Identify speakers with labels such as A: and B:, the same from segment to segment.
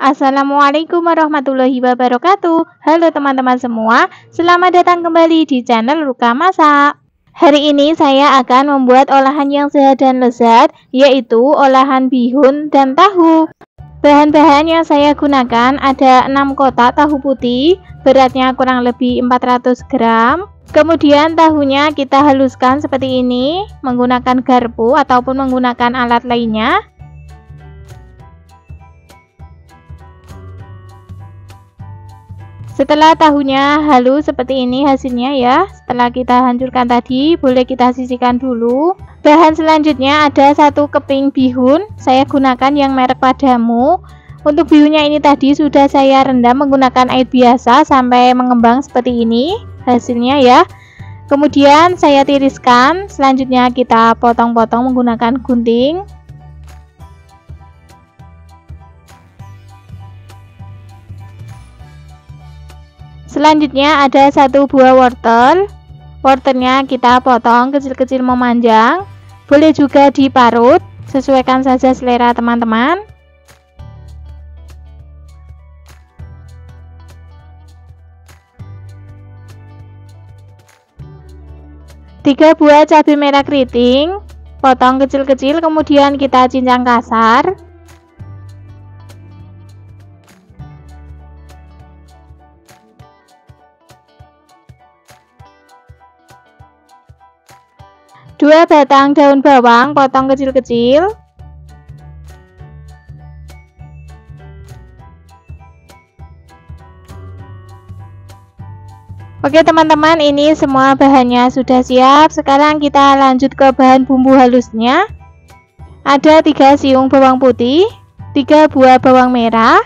A: Assalamualaikum warahmatullahi wabarakatuh. Halo teman-teman semua, selamat datang kembali di channel Ruka Masak. Hari ini saya akan membuat olahan yang sehat dan lezat, yaitu olahan bihun dan tahu. Bahan-bahan yang saya gunakan ada 6 kotak tahu putih, beratnya kurang lebih 400 gram. Kemudian tahunya kita haluskan seperti ini, menggunakan garpu ataupun menggunakan alat lainnya. Setelah tahunya halus seperti ini hasilnya ya. Setelah kita hancurkan tadi, boleh kita sisihkan dulu. Bahan selanjutnya ada 1 keping bihun. Saya gunakan yang merek Padamu. Untuk bihunnya ini tadi sudah saya rendam menggunakan air biasa sampai mengembang seperti ini hasilnya ya. Kemudian saya tiriskan. Selanjutnya kita potong-potong menggunakan gunting. Selanjutnya ada 1 buah wortel. Wortelnya kita potong kecil-kecil memanjang. Boleh juga diparut, sesuaikan saja selera teman-teman. Tiga buah cabai merah keriting, potong kecil-kecil kemudian kita cincang kasar. Dua batang daun bawang potong kecil-kecil. Oke teman-teman, ini semua bahannya sudah siap. Sekarang kita lanjut ke bahan bumbu halusnya. Ada 3 siung bawang putih, 3 buah bawang merah,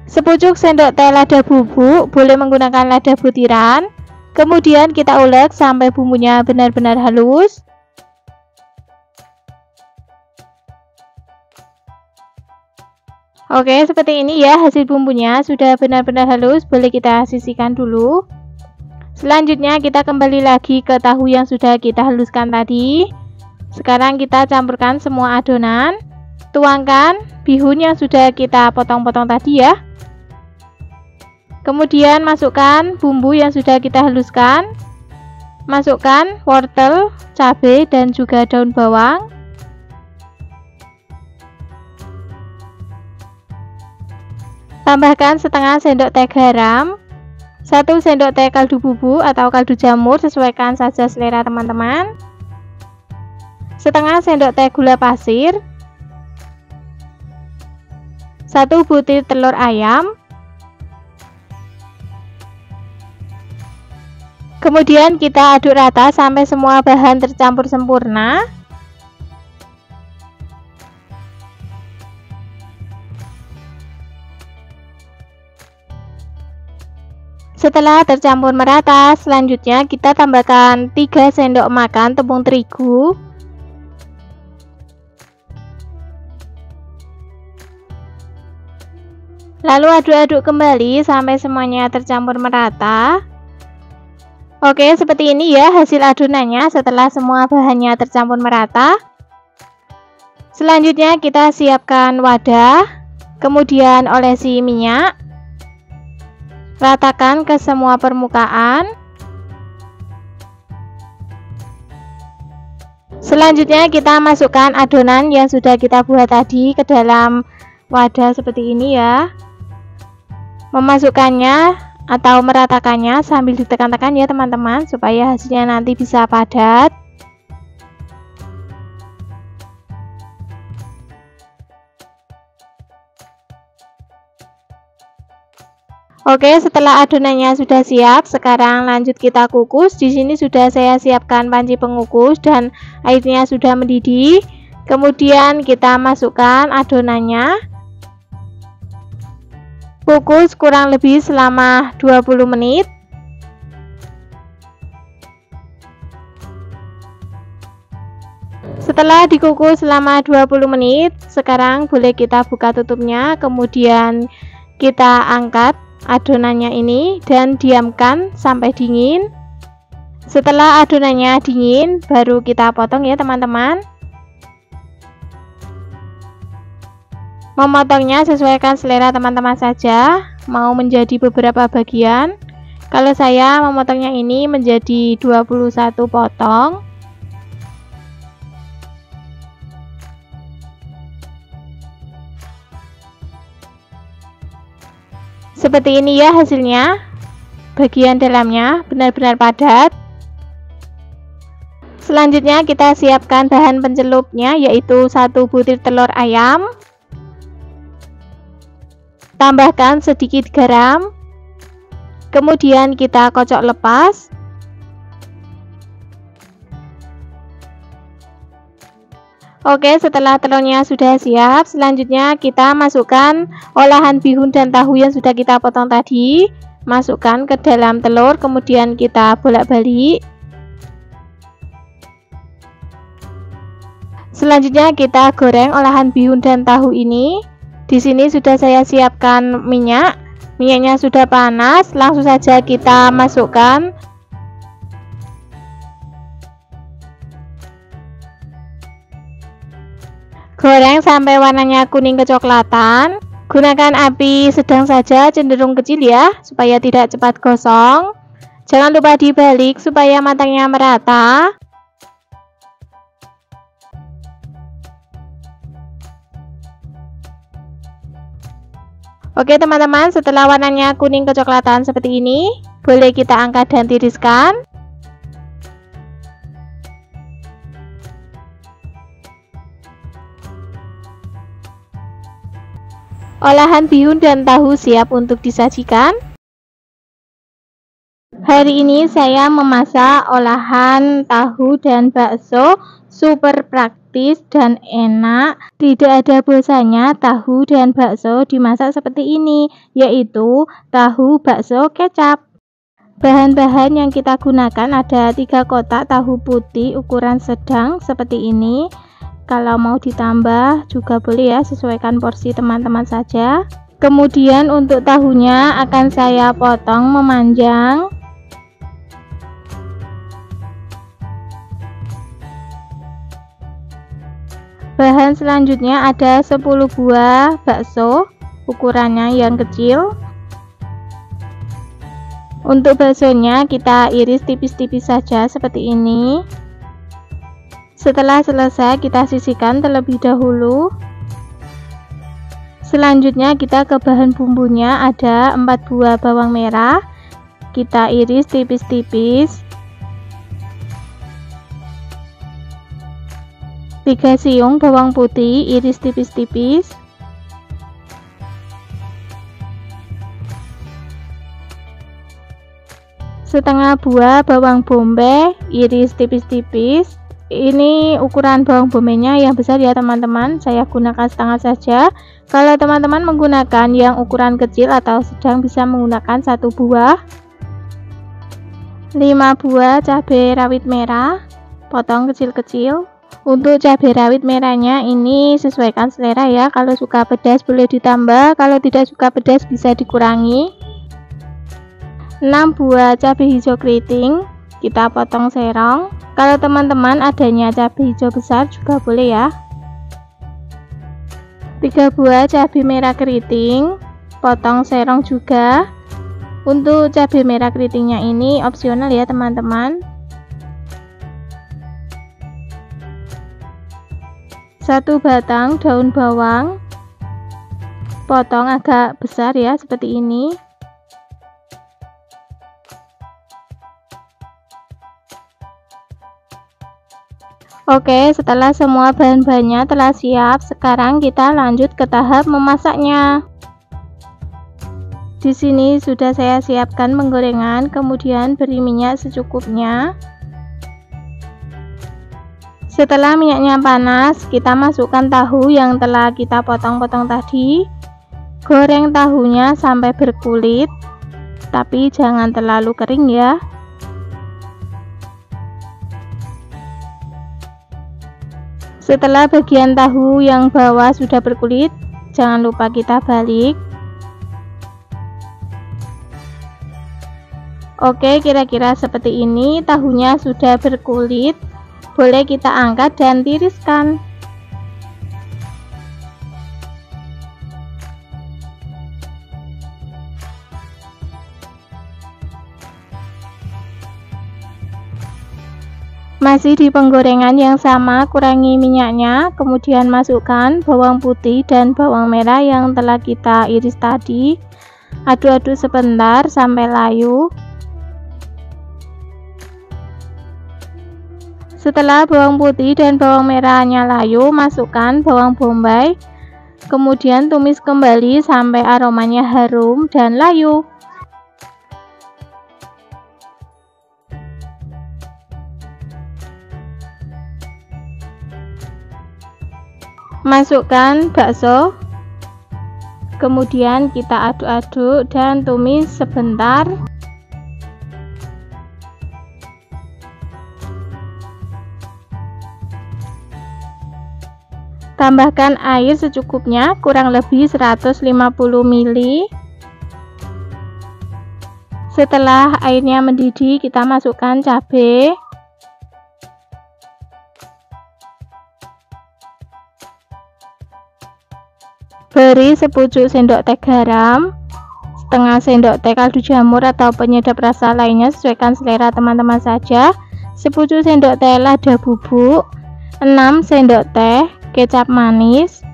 A: sepucuk sendok teh lada bubuk, boleh menggunakan lada butiran. Kemudian kita ulek sampai bumbunya benar-benar halus. Oke, seperti ini ya hasil bumbunya sudah benar-benar halus, boleh kita sisihkan dulu. Selanjutnya kita kembali lagi ke tahu yang sudah kita haluskan tadi. Sekarang kita campurkan semua adonan. Tuangkan bihun yang sudah kita potong-potong tadi ya. Kemudian masukkan bumbu yang sudah kita haluskan. Masukkan wortel, cabai dan juga daun bawang. Tambahkan setengah sendok teh garam, 1 sendok teh kaldu bubuk atau kaldu jamur, sesuaikan saja selera teman-teman. Setengah sendok teh gula pasir, 1 butir telur ayam. Kemudian kita aduk rata sampai semua bahan tercampur sempurna. Setelah tercampur merata, selanjutnya kita tambahkan 3 sendok makan tepung terigu. Lalu aduk-aduk kembali sampai semuanya tercampur merata. Oke, seperti ini ya hasil adonannya setelah semua bahannya tercampur merata. Selanjutnya kita siapkan wadah, kemudian olesi minyak. Ratakan ke semua permukaan. Selanjutnya kita masukkan adonan yang sudah kita buat tadi ke dalam wadah seperti ini ya. Memasukkannya atau meratakannya sambil ditekan-tekan ya teman-teman, supaya hasilnya nanti bisa padat. Oke, setelah adonannya sudah siap, sekarang lanjut kita kukus. Di sini sudah saya siapkan panci pengukus dan airnya sudah mendidih. Kemudian kita masukkan adonannya. Kukus kurang lebih selama 20 menit. Setelah dikukus selama 20 menit, sekarang boleh kita buka tutupnya, kemudian kita angkat adonannya ini dan diamkan sampai dingin. Setelah adonannya dingin, baru kita potong ya teman-teman. Memotongnya sesuaikan selera teman-teman saja, mau menjadi beberapa bagian. Kalau saya memotongnya ini menjadi 21 potong. Seperti ini ya hasilnya. Bagian dalamnya benar-benar padat. Selanjutnya kita siapkan bahan pencelupnya, yaitu 1 butir telur ayam. Tambahkan sedikit garam. Kemudian kita kocok lepas. Oke, setelah telurnya sudah siap, selanjutnya kita masukkan olahan bihun dan tahu yang sudah kita potong tadi. Masukkan ke dalam telur, kemudian kita bolak-balik. Selanjutnya kita goreng olahan bihun dan tahu ini. Di sini sudah saya siapkan minyak. Minyaknya sudah panas, langsung saja kita masukkan. Goreng sampai warnanya kuning kecoklatan. Gunakan api sedang saja, cenderung kecil ya, supaya tidak cepat gosong. Jangan lupa dibalik supaya matangnya merata. Oke teman-teman, setelah warnanya kuning kecoklatan seperti ini, boleh kita angkat dan tiriskan. Olahan bihun dan tahu siap untuk disajikan. Hari ini saya memasak olahan tahu dan bakso, super praktis dan enak. Tidak ada bosannya tahu dan bakso dimasak seperti ini, yaitu tahu bakso kecap. Bahan-bahan yang kita gunakan ada 3 kotak tahu putih ukuran sedang seperti ini. Kalau mau ditambah juga boleh ya, sesuaikan porsi teman-teman saja. Kemudian untuk tahunya akan saya potong memanjang. Bahan selanjutnya ada 10 buah bakso, ukurannya yang kecil. Untuk baksonya kita iris tipis-tipis saja seperti ini. Setelah selesai kita sisihkan terlebih dahulu. Selanjutnya kita ke bahan bumbunya, ada 4 buah bawang merah. Kita iris tipis-tipis. 3 siung bawang putih iris tipis-tipis. Setengah buah bawang bombay iris tipis-tipis. Ini ukuran bawang bombay-nya yang besar ya teman-teman, saya gunakan setengah saja. Kalau teman-teman menggunakan yang ukuran kecil atau sedang, bisa menggunakan 1 buah. 5 buah cabai rawit merah, potong kecil-kecil. Untuk cabai rawit merahnya ini sesuaikan selera ya, kalau suka pedas boleh ditambah, kalau tidak suka pedas bisa dikurangi. 6 buah cabai hijau keriting, kita potong serong. Kalau teman-teman adanya cabai hijau besar juga boleh ya. 3 buah cabai merah keriting, potong serong juga. Untuk cabai merah keritingnya ini opsional ya teman-teman. 1 batang daun bawang, potong agak besar ya seperti ini. Oke, setelah semua bahan-bahannya telah siap, sekarang kita lanjut ke tahap memasaknya. Di sini sudah saya siapkan penggorengan, kemudian beri minyak secukupnya. Setelah minyaknya panas, kita masukkan tahu yang telah kita potong-potong tadi. Goreng tahunya sampai berkulit, tapi jangan terlalu kering ya. Setelah bagian tahu yang bawah sudah berkulit, jangan lupa kita balik. Oke, kira-kira seperti ini. Tahunya sudah berkulit, boleh kita angkat dan tiriskan. Masih di penggorengan yang sama, kurangi minyaknya, kemudian masukkan bawang putih dan bawang merah yang telah kita iris tadi. Aduk-aduk sebentar sampai layu. Setelah bawang putih dan bawang merahnya layu, masukkan bawang bombay. Kemudian tumis kembali sampai aromanya harum dan layu. Masukkan bakso, kemudian kita aduk-aduk dan tumis sebentar. Tambahkan air secukupnya, kurang lebih 150 ml. Setelah airnya mendidih, kita masukkan cabai. Beri sepucuk sendok teh garam, setengah sendok teh kaldu jamur atau penyedap rasa lainnya, sesuaikan selera teman-teman saja. Sepucuk sendok teh lada bubuk, 6 sendok teh kecap manis,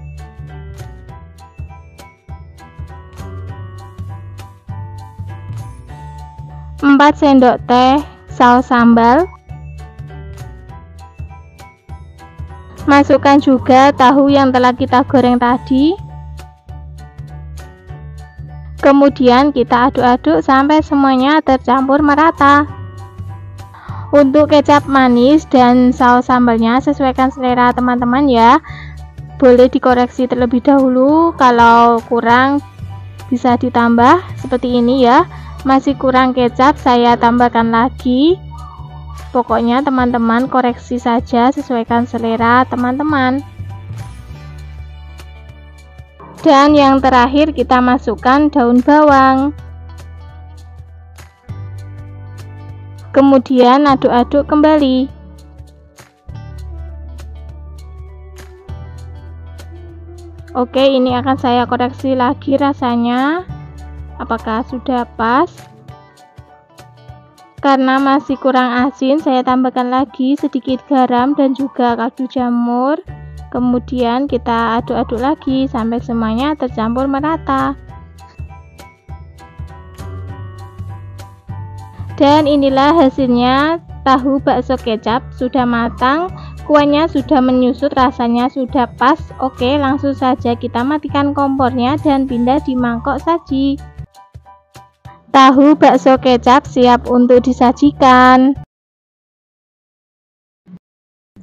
A: 4 sendok teh saus sambal. Masukkan juga tahu yang telah kita goreng tadi. Kemudian kita aduk-aduk sampai semuanya tercampur merata. Untuk kecap manis dan saus sambalnya sesuaikan selera teman-teman ya. Boleh dikoreksi terlebih dahulu, kalau kurang bisa ditambah seperti ini ya. Masih kurang kecap, saya tambahkan lagi. Pokoknya teman-teman koreksi saja, sesuaikan selera teman-teman. Dan yang terakhir kita masukkan daun bawang. Kemudian aduk-aduk kembali. Oke, ini akan saya koreksi lagi rasanya. Apakah sudah pas? Karena masih kurang asin, saya tambahkan lagi sedikit garam dan juga kaldu jamur. Kemudian kita aduk-aduk lagi sampai semuanya tercampur merata. Dan inilah hasilnya, tahu bakso kecap sudah matang, kuahnya sudah menyusut, rasanya sudah pas. Oke, langsung saja kita matikan kompornya dan pindah di mangkok saji. Tahu bakso kecap siap untuk disajikan.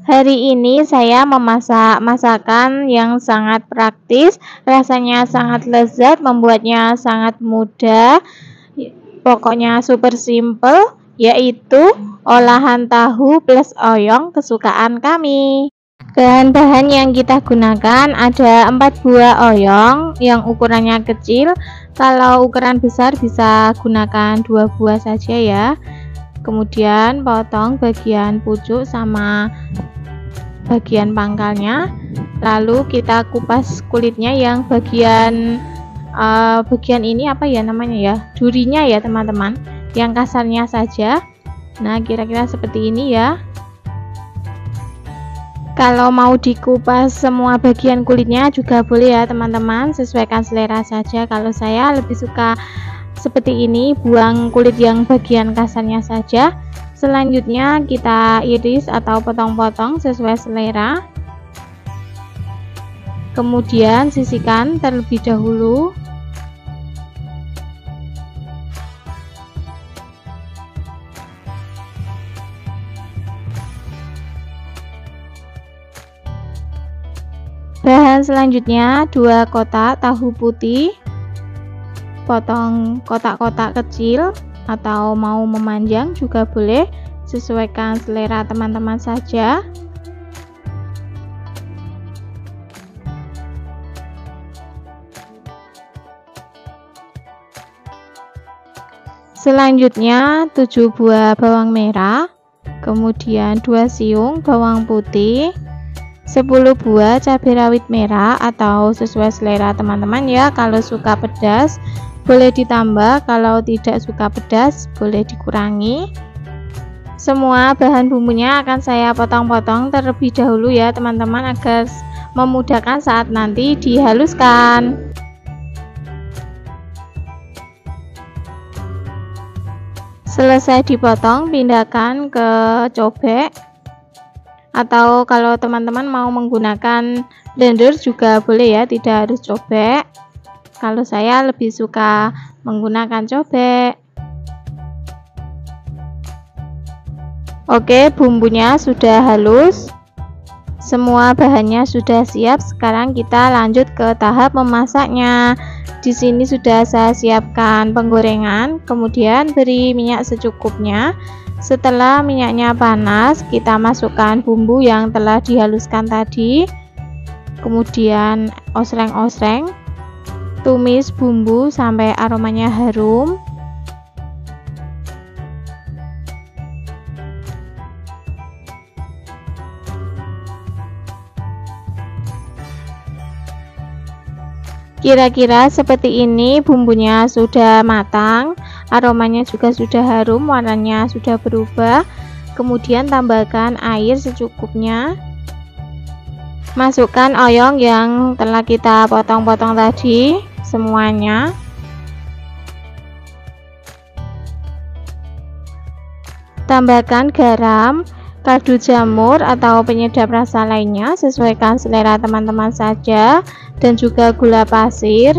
A: Hari ini saya memasak masakan yang sangat praktis, rasanya sangat lezat, membuatnya sangat mudah, pokoknya super simple, yaitu olahan tahu plus oyong kesukaan kami. Bahan-bahan yang kita gunakan ada 4 buah oyong yang ukurannya kecil, kalau ukuran besar bisa gunakan 2 buah saja ya. Kemudian potong bagian pucuk sama bagian pangkalnya, lalu kita kupas kulitnya yang bagian ini apa ya namanya ya, durinya ya teman-teman, yang kasarnya saja. Nah, kira-kira seperti ini ya. Kalau mau dikupas semua bagian kulitnya juga boleh ya teman-teman, sesuaikan selera saja. Kalau saya lebih suka seperti ini, buang kulit yang bagian kasarnya saja. Selanjutnya kita iris atau potong-potong sesuai selera. Kemudian sisihkan terlebih dahulu. Bahan selanjutnya 2 kotak tahu putih. Potong kotak-kotak kecil atau mau memanjang juga boleh, sesuaikan selera teman-teman saja. Selanjutnya 7 buah bawang merah, kemudian 2 siung bawang putih, 10 buah cabai rawit merah atau sesuai selera teman-teman ya. Kalau suka pedas boleh ditambah, kalau tidak suka pedas boleh dikurangi. Semua bahan bumbunya akan saya potong-potong terlebih dahulu ya teman-teman, agar memudahkan saat nanti dihaluskan. Selesai dipotong, pindahkan ke cobek, atau kalau teman-teman mau menggunakan blender juga boleh ya, tidak harus cobek. Kalau saya lebih suka menggunakan cobek. Oke, bumbunya sudah halus, semua bahannya sudah siap. Sekarang kita lanjut ke tahap memasaknya. Di sini sudah saya siapkan penggorengan, kemudian beri minyak secukupnya. Setelah minyaknya panas, kita masukkan bumbu yang telah dihaluskan tadi. Kemudian osreng-osreng, tumis bumbu sampai aromanya harum. Kira-kira seperti ini bumbunya sudah matang, aromanya juga sudah harum, warnanya sudah berubah. Kemudian tambahkan air secukupnya. Masukkan oyong yang telah kita potong-potong tadi semuanya. Tambahkan garam, kaldu jamur atau penyedap rasa lainnya, sesuaikan selera teman-teman saja, dan juga gula pasir.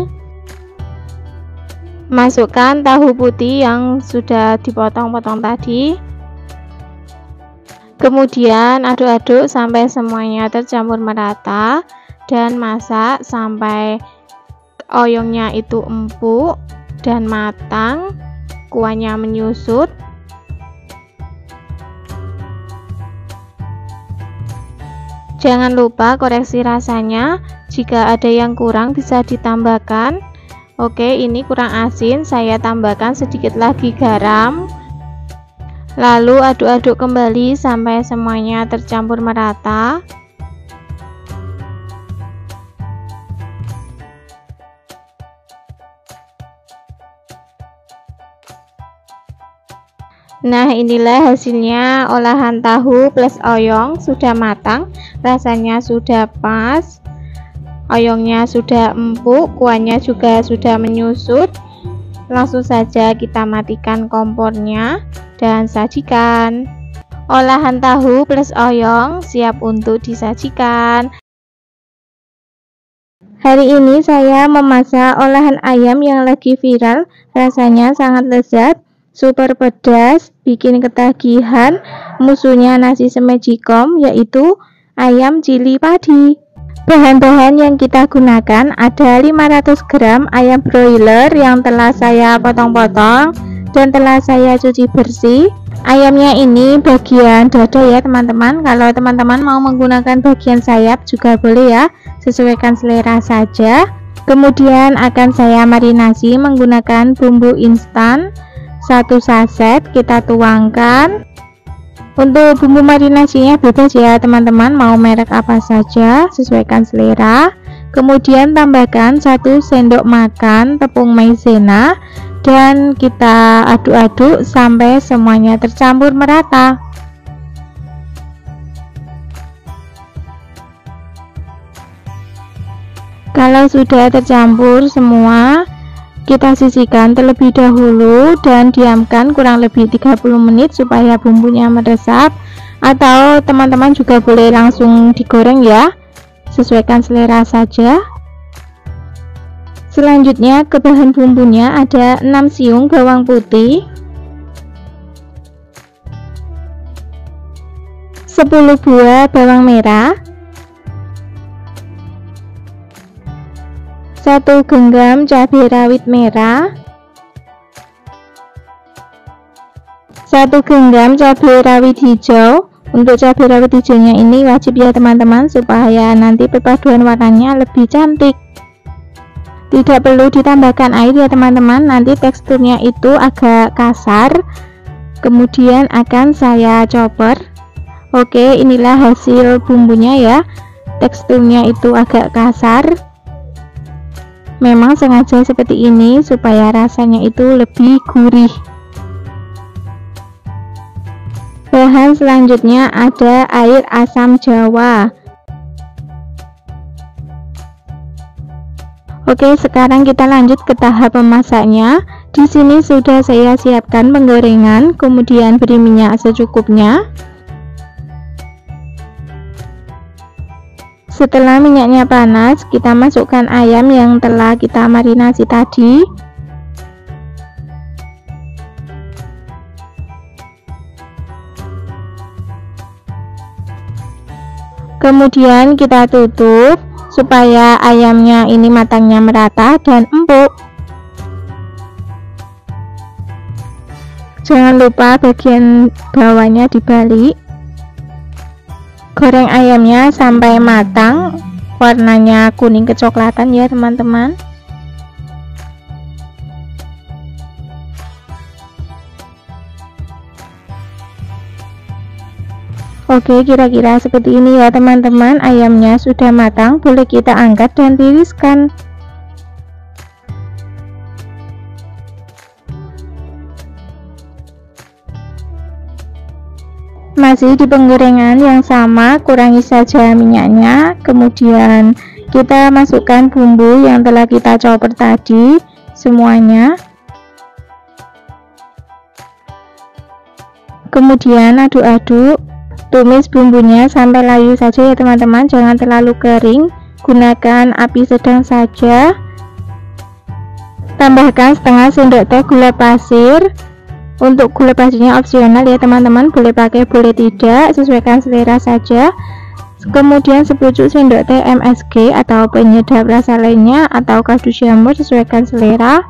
A: Masukkan tahu putih yang sudah dipotong-potong tadi. Kemudian aduk-aduk sampai semuanya tercampur merata, dan masak sampai oyongnya itu empuk dan matang, kuahnya menyusut. Jangan lupa koreksi rasanya, jika ada yang kurang bisa ditambahkan. Oke, ini kurang asin, saya tambahkan sedikit lagi garam. Lalu aduk-aduk kembali sampai semuanya tercampur merata. Nah, inilah hasilnya olahan tahu plus oyong, sudah matang, rasanya sudah pas, oyongnya sudah empuk, kuahnya juga sudah menyusut. Langsung saja kita matikan kompornya dan sajikan. Olahan tahu plus oyong siap untuk disajikan. Hari ini saya memasak olahan ayam yang lagi viral, rasanya sangat lezat, super pedas, bikin ketagihan. Musuhnya nasi semejikom, yaitu ayam cili padi. Bahan-bahan yang kita gunakan ada 500 gram ayam broiler yang telah saya potong-potong dan telah saya cuci bersih. Ayamnya ini bagian dada ya teman-teman. Kalau teman-teman mau menggunakan bagian sayap juga boleh ya, sesuaikan selera saja. Kemudian akan saya marinasi menggunakan bumbu instan 1 saset, kita tuangkan. Untuk bumbu marinasinya bebas ya teman-teman, mau merek apa saja, sesuaikan selera. Kemudian tambahkan 1 sendok makan tepung maizena dan kita aduk-aduk sampai semuanya tercampur merata. Kalau sudah tercampur semua, kita sisihkan terlebih dahulu dan diamkan kurang lebih 30 menit supaya bumbunya meresap, atau teman-teman juga boleh langsung digoreng ya, sesuaikan selera saja. Selanjutnya ke bahan bumbunya ada 6 siung bawang putih, 10 buah bawang merah, 1 genggam cabai rawit merah, 1 genggam cabai rawit hijau. Untuk cabai rawit hijaunya ini wajib ya teman-teman, supaya nanti perpaduan warnanya lebih cantik. Tidak perlu ditambahkan air ya teman-teman, nanti teksturnya itu agak kasar. Kemudian akan saya chopper. Oke, inilah hasil bumbunya ya, teksturnya itu agak kasar. Memang sengaja seperti ini supaya rasanya itu lebih gurih. Bahan selanjutnya ada air asam jawa. Oke, sekarang kita lanjut ke tahap memasaknya. Di sini sudah saya siapkan penggorengan, kemudian beri minyak secukupnya. Setelah minyaknya panas, kita masukkan ayam yang telah kita marinasi tadi. Kemudian kita tutup supaya ayamnya ini matangnya merata dan empuk. Jangan lupa bagian bawahnya dibalik. Goreng ayamnya sampai matang, warnanya kuning kecoklatan ya teman-teman. Oke, kira-kira seperti ini ya teman-teman. Ayamnya sudah matang, boleh kita angkat dan tiriskan. Masih di penggorengan yang sama, kurangi saja minyaknya. Kemudian kita masukkan bumbu yang telah kita chopper tadi semuanya. Kemudian aduk-aduk. Tumis bumbunya sampai layu saja ya teman-teman, jangan terlalu kering. Gunakan api sedang saja. Tambahkan setengah sendok teh gula pasir. Untuk gula pasirnya opsional ya teman-teman, boleh pakai boleh tidak, sesuaikan selera saja. Kemudian sepucuk sendok teh MSG atau penyedap rasa lainnya, atau kaldu jamur, sesuaikan selera.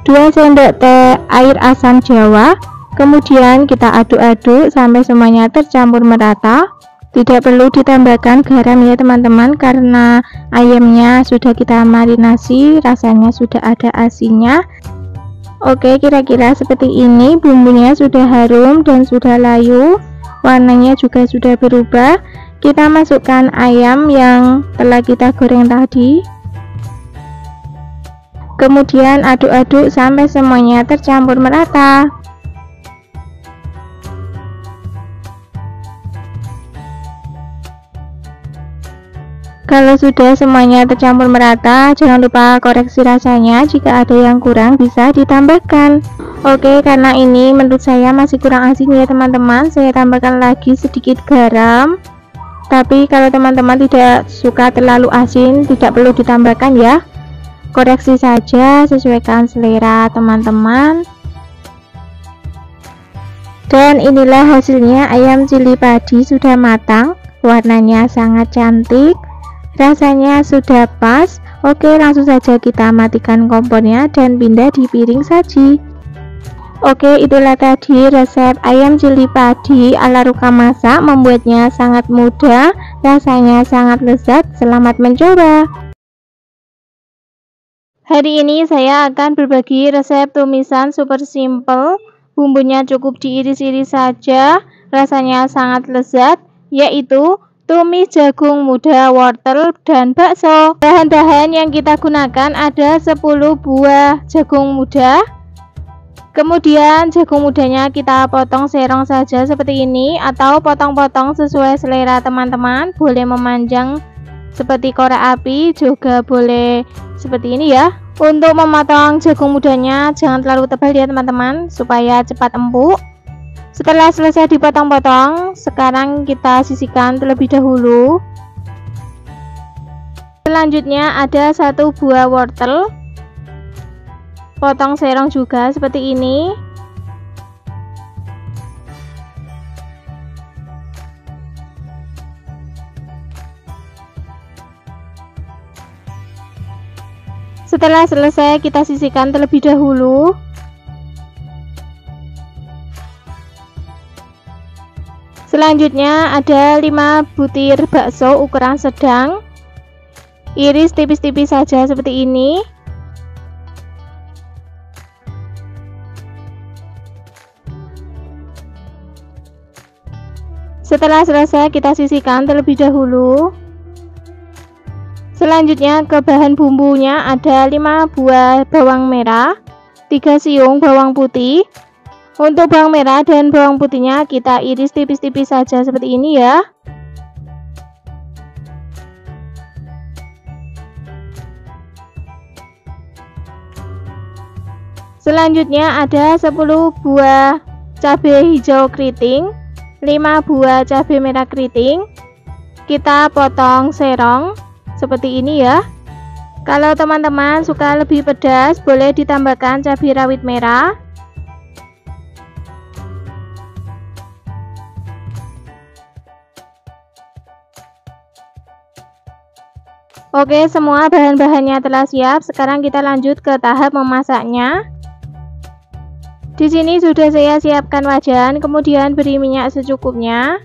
A: 2 sendok teh air asam jawa. Kemudian kita aduk-aduk sampai semuanya tercampur merata. Tidak perlu ditambahkan garam ya teman-teman, karena ayamnya sudah kita marinasi, rasanya sudah ada asinnya. Oke, kira-kira seperti ini. Bumbunya sudah harum dan sudah layu, warnanya juga sudah berubah. Kita masukkan ayam yang telah kita goreng tadi. Kemudian aduk-aduk sampai semuanya tercampur merata. Kalau sudah semuanya tercampur merata, jangan lupa koreksi rasanya. Jika ada yang kurang bisa ditambahkan. Oke, karena ini menurut saya masih kurang asin ya teman-teman, saya tambahkan lagi sedikit garam. Tapi kalau teman-teman tidak suka terlalu asin, tidak perlu ditambahkan ya. Koreksi saja, sesuaikan selera teman-teman. Dan inilah hasilnya, ayam cili padi sudah matang, warnanya sangat cantik, rasanya sudah pas. Oke, langsung saja kita matikan kompornya dan pindah di piring saji. Oke, itulah tadi resep ayam cili padi ala Ruka Masak. Membuatnya sangat mudah, rasanya sangat lezat. Selamat mencoba. Hari ini saya akan berbagi resep tumisan super simple. Bumbunya cukup diiris-iris saja, rasanya sangat lezat, yaitu tumis jagung muda, wortel, dan bakso. Bahan-bahan yang kita gunakan ada 10 buah jagung muda. Kemudian jagung mudanya kita potong serong saja seperti ini, atau potong-potong sesuai selera teman-teman. Boleh memanjang seperti korek api, juga boleh seperti ini ya. Untuk memotong jagung mudanya jangan terlalu tebal ya teman-teman, supaya cepat empuk. Setelah selesai dipotong-potong, sekarang kita sisihkan terlebih dahulu. Selanjutnya ada 1 buah wortel, potong serong juga seperti ini. Setelah selesai kita sisihkan terlebih dahulu. Selanjutnya ada 5 butir bakso ukuran sedang, iris tipis-tipis saja seperti ini. Setelah selesai kita sisihkan terlebih dahulu. Selanjutnya ke bahan bumbunya ada 5 buah bawang merah, 3 siung bawang putih. Untuk bawang merah dan bawang putihnya kita iris tipis-tipis saja seperti ini ya. Selanjutnya ada 10 buah cabai hijau keriting, 5 buah cabai merah keriting. Kita potong serong seperti ini ya. Kalau teman-teman suka lebih pedas, boleh ditambahkan cabai rawit merah. Oke, semua bahan-bahannya telah siap. Sekarang kita lanjut ke tahap memasaknya. Di sini sudah saya siapkan wajan, kemudian beri minyak secukupnya.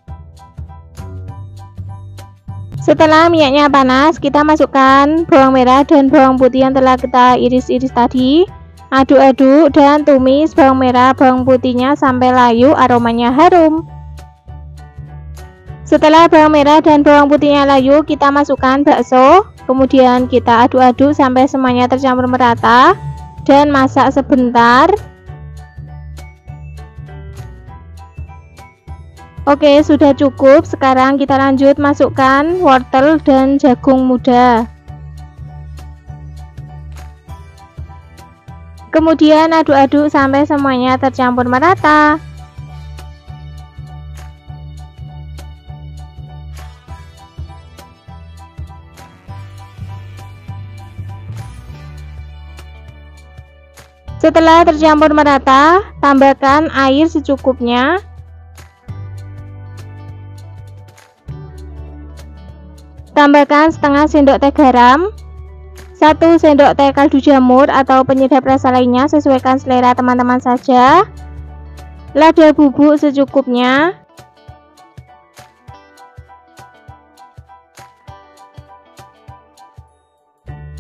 A: Setelah minyaknya panas, kita masukkan bawang merah dan bawang putih yang telah kita iris-iris tadi. Aduk-aduk dan tumis bawang merah bawang putihnya sampai layu, aromanya harum. Setelah bawang merah dan bawang putihnya layu, kita masukkan bakso. Kemudian kita aduk-aduk sampai semuanya tercampur merata dan masak sebentar. Oke, sudah cukup. Sekarang kita lanjut masukkan wortel dan jagung muda. Kemudian aduk-aduk sampai semuanya tercampur merata. Setelah tercampur merata, tambahkan air secukupnya. Tambahkan setengah sendok teh garam, 1 sendok teh kaldu jamur atau penyedap rasa lainnya, sesuaikan selera teman-teman saja. Lada bubuk secukupnya.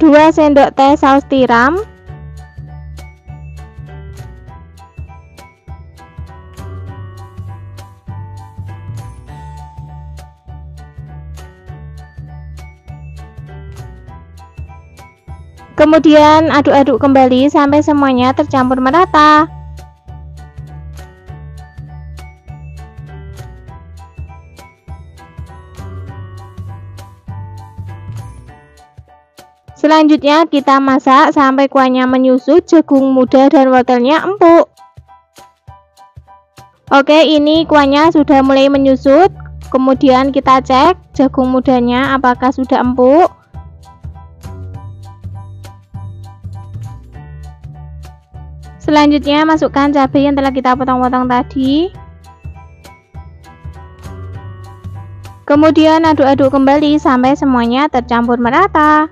A: Dua sendok teh saus tiram. Kemudian aduk-aduk kembali sampai semuanya tercampur merata. Selanjutnya kita masak sampai kuahnya menyusut, jagung muda dan wortelnya empuk. Oke, ini kuahnya sudah mulai menyusut. Kemudian kita cek jagung mudanya apakah sudah empuk. Selanjutnya masukkan cabai yang telah kita potong-potong tadi. Kemudian aduk-aduk kembali sampai semuanya tercampur merata.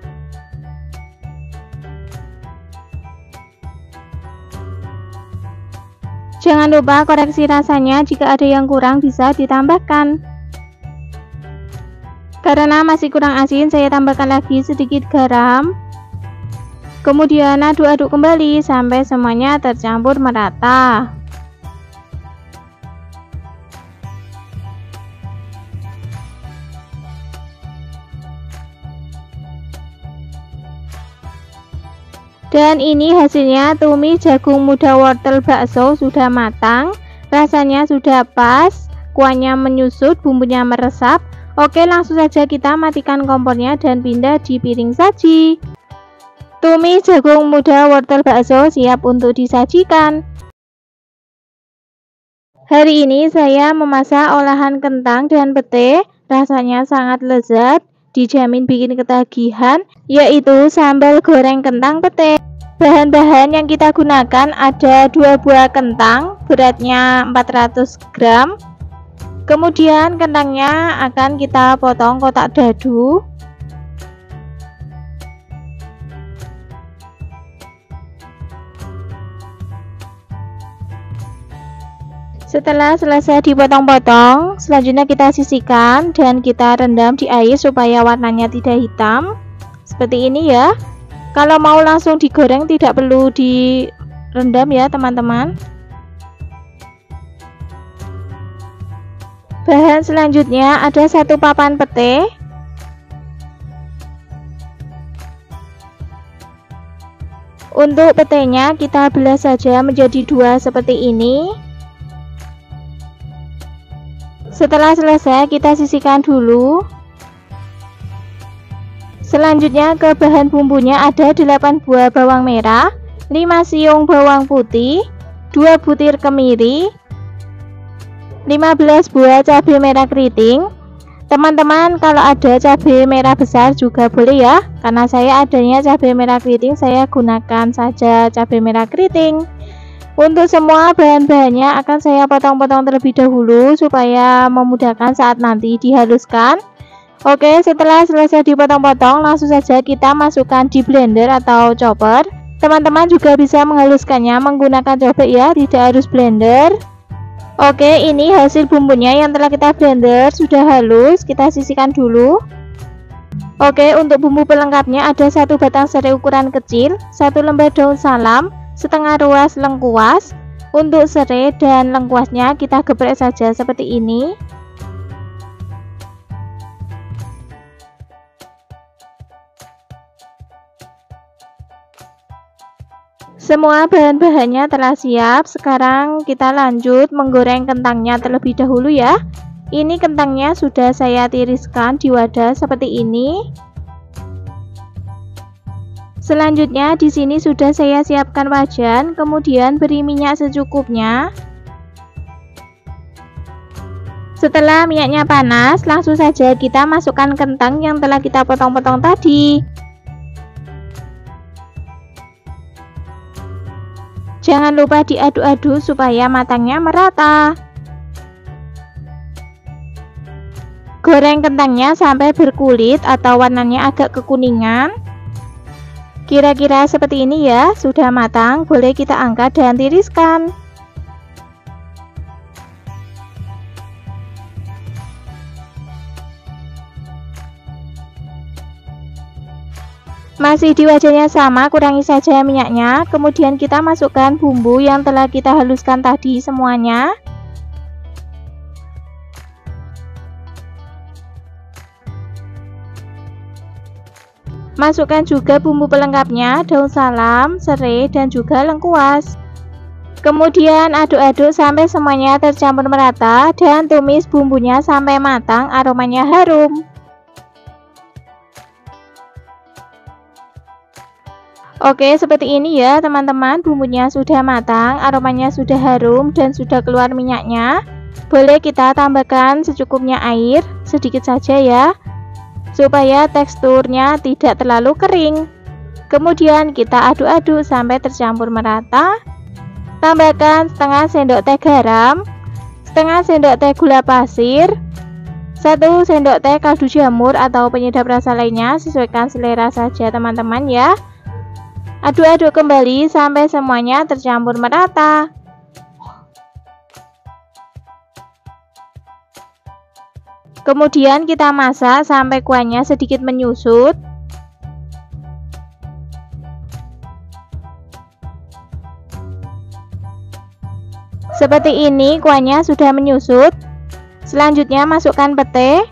A: Jangan lupa koreksi rasanya, jika ada yang kurang bisa ditambahkan. Karena masih kurang asin, saya tambahkan lagi sedikit garam. Kemudian aduk-aduk kembali sampai semuanya tercampur merata. Dan ini hasilnya, tumis jagung muda wortel bakso sudah matang, rasanya sudah pas, kuahnya menyusut, bumbunya meresap. Oke, langsung saja kita matikan kompornya dan pindah di piring saji. Tumis jagung muda wortel bakso siap untuk disajikan. Hari ini saya memasak olahan kentang dan pete, rasanya sangat lezat, dijamin bikin ketagihan, yaitu sambal goreng kentang pete. Bahan-bahan yang kita gunakan ada 2 buah kentang, beratnya 400 gram. Kemudian kentangnya akan kita potong kotak dadu. Setelah selesai dipotong-potong, selanjutnya kita sisihkan dan kita rendam di air supaya warnanya tidak hitam. Seperti ini ya. Kalau mau langsung digoreng tidak perlu direndam ya teman-teman. Bahan selanjutnya ada 1 papan pete. Untuk petenya kita belah saja menjadi 2 seperti ini. Setelah selesai, kita sisihkan dulu. Selanjutnya ke bahan bumbunya ada 8 buah bawang merah, 5 siung bawang putih, 2 butir kemiri, 15 buah cabai merah keriting. Teman-teman kalau ada cabai merah besar juga boleh ya, karena saya adanya cabai merah keriting, saya gunakan saja cabai merah keriting. Untuk semua bahan-bahannya akan saya potong-potong terlebih dahulu supaya memudahkan saat nanti dihaluskan. Oke, setelah selesai dipotong-potong, langsung saja kita masukkan di blender atau chopper. Teman-teman juga bisa menghaluskannya menggunakan chopper ya, tidak harus blender. Oke, ini hasil bumbunya yang telah kita blender sudah halus, kita sisihkan dulu. Oke, untuk bumbu pelengkapnya ada 1 batang serai ukuran kecil, 1 lembar daun salam, setengah ruas lengkuas. Untuk serai dan lengkuasnya kita geprek saja seperti ini. Semua bahan-bahannya telah siap. Sekarang kita lanjut menggoreng kentangnya terlebih dahulu ya. Ini kentangnya sudah saya tiriskan di wadah seperti ini. Selanjutnya di sini sudah saya siapkan wajan, kemudian beri minyak secukupnya. Setelah minyaknya panas, langsung saja kita masukkan kentang yang telah kita potong-potong tadi. Jangan lupa diaduk-aduk supaya matangnya merata. Goreng kentangnya sampai berkulit atau warnanya agak kekuningan. Kira-kira seperti ini ya, sudah matang, boleh kita angkat dan tiriskan. Masih di wajannya sama, kurangi saja minyaknya, kemudian kita masukkan bumbu yang telah kita haluskan tadi semuanya. Masukkan juga bumbu pelengkapnya, daun salam, serai, dan juga lengkuas. Kemudian aduk-aduk sampai semuanya tercampur merata dan tumis bumbunya sampai matang, aromanya harum. Oke, seperti ini ya teman-teman, bumbunya sudah matang, aromanya sudah harum dan sudah keluar minyaknya. Boleh kita tambahkan secukupnya air, sedikit saja ya, supaya teksturnya tidak terlalu kering. Kemudian kita aduk-aduk sampai tercampur merata. Tambahkan setengah sendok teh garam, setengah sendok teh gula pasir, 1 sendok teh kaldu jamur atau penyedap rasa lainnya, sesuaikan selera saja teman-teman ya. Aduk-aduk kembali sampai semuanya tercampur merata. Kemudian kita masak sampai kuahnya sedikit menyusut. Seperti ini kuahnya sudah menyusut. Selanjutnya masukkan pete.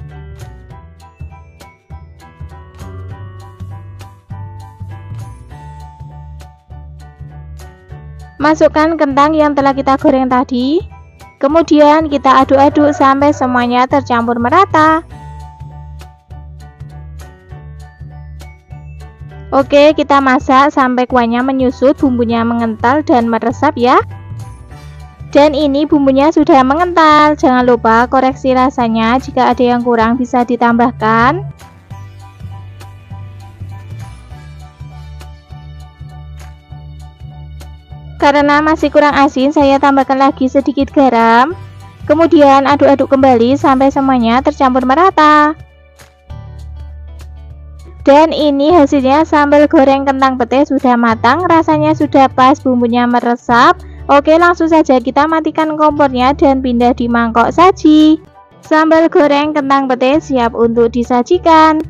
A: Masukkan kentang yang telah kita goreng tadi. Kemudian kita aduk-aduk sampai semuanya tercampur merata. Oke, kita masak sampai kuahnya menyusut, bumbunya mengental dan meresap ya. Dan ini bumbunya sudah mengental. Jangan lupa koreksi rasanya, jika ada yang kurang bisa ditambahkan. Karena masih kurang asin, saya tambahkan lagi sedikit garam. Kemudian aduk-aduk kembali sampai semuanya tercampur merata. Dan ini hasilnya, sambal goreng kentang pete sudah matang, rasanya sudah pas, bumbunya meresap. Oke, langsung saja kita matikan kompornya dan pindah di mangkok saji. Sambal goreng kentang pete siap untuk disajikan.